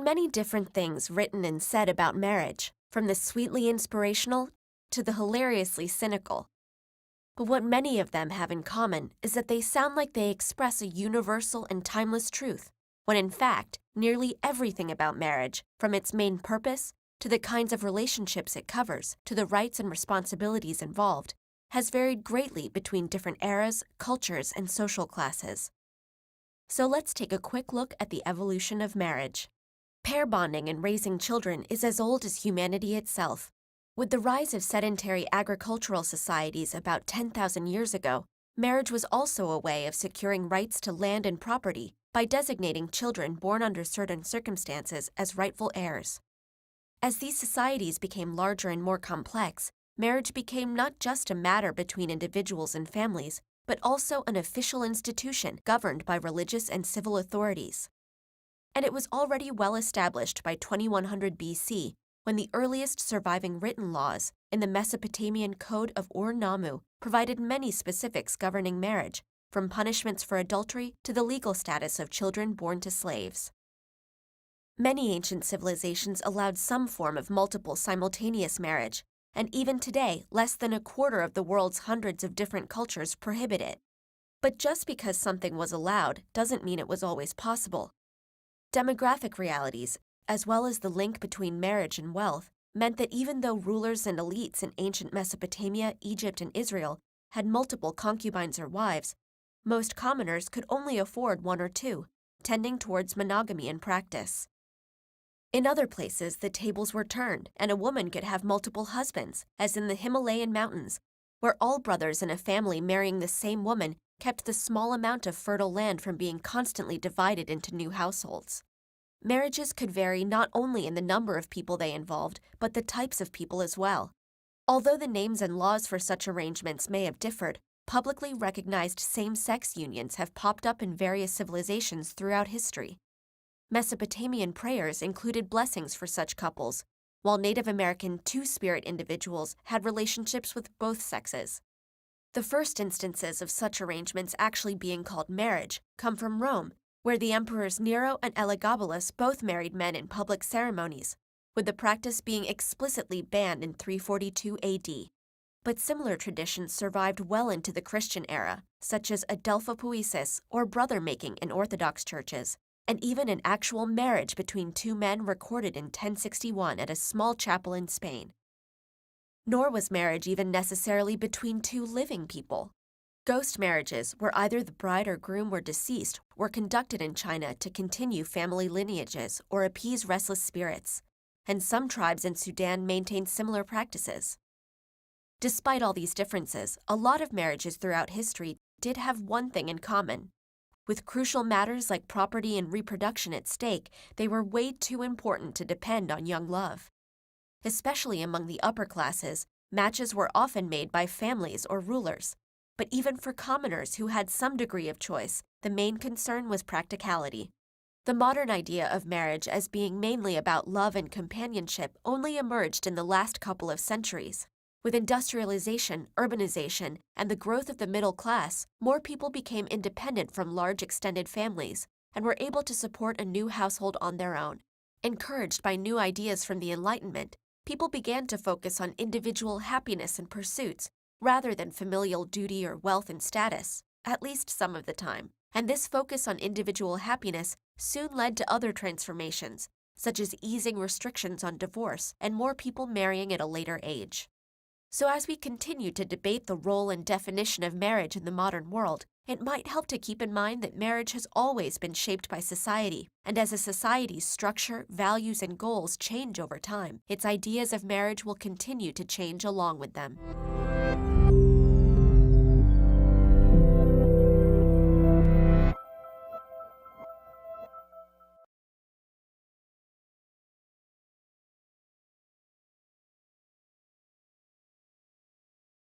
many different things written and said about marriage, from the sweetly inspirational to the hilariously cynical. But what many of them have in common is that they sound like they express a universal and timeless truth, when in fact, nearly everything about marriage, from its main purpose to the kinds of relationships it covers, to the rights and responsibilities involved, has varied greatly between different eras, cultures, and social classes. So let's take a quick look at the evolution of marriage. Pair bonding and raising children is as old as humanity itself. With the rise of sedentary agricultural societies about 10,000 years ago, marriage was also a way of securing rights to land and property by designating children born under certain circumstances as rightful heirs. As these societies became larger and more complex, marriage became not just a matter between individuals and families, but also an official institution governed by religious and civil authorities. And it was already well established by 2100 BC, when the earliest surviving written laws in the Mesopotamian Code of Ur-Nammu provided many specifics governing marriage, from punishments for adultery to the legal status of children born to slaves. Many ancient civilizations allowed some form of multiple simultaneous marriage, and even today, less than a quarter of the world's hundreds of different cultures prohibit it. But just because something was allowed doesn't mean it was always possible. Demographic realities, as well as the link between marriage and wealth, meant that even though rulers and elites in ancient Mesopotamia, Egypt, and Israel had multiple concubines or wives, most commoners could only afford one or two, tending towards monogamy in practice. In other places, the tables were turned, and a woman could have multiple husbands, as in the Himalayan mountains, where all brothers in a family marrying the same woman kept the small amount of fertile land from being constantly divided into new households. Marriages could vary not only in the number of people they involved, but the types of people as well. Although the names and laws for such arrangements may have differed, publicly recognized same-sex unions have popped up in various civilizations throughout history. Mesopotamian prayers included blessings for such couples, while Native American two-spirit individuals had relationships with both sexes. The first instances of such arrangements actually being called marriage come from Rome, where the emperors Nero and Elagabalus both married men in public ceremonies, with the practice being explicitly banned in 342 AD. But similar traditions survived well into the Christian era, such as adelphopoiesis or brother-making in Orthodox churches, and even an actual marriage between two men recorded in 1061 at a small chapel in Spain. Nor was marriage even necessarily between two living people. Ghost marriages, where either the bride or groom were deceased, were conducted in China to continue family lineages or appease restless spirits, and some tribes in Sudan maintained similar practices. Despite all these differences, a lot of marriages throughout history did have one thing in common. With crucial matters like property and reproduction at stake, they were way too important to depend on young love. Especially among the upper classes, matches were often made by families or rulers. But even for commoners who had some degree of choice, the main concern was practicality. The modern idea of marriage as being mainly about love and companionship only emerged in the last couple of centuries. With industrialization, urbanization, and the growth of the middle class, more people became independent from large extended families and were able to support a new household on their own. Encouraged by new ideas from the Enlightenment, people began to focus on individual happiness and pursuits rather than familial duty or wealth and status, at least some of the time. And this focus on individual happiness soon led to other transformations, such as easing restrictions on divorce and more people marrying at a later age. So as we continue to debate the role and definition of marriage in the modern world, it might help to keep in mind that marriage has always been shaped by society, and as a society's structure, values, and goals change over time, its ideas of marriage will continue to change along with them.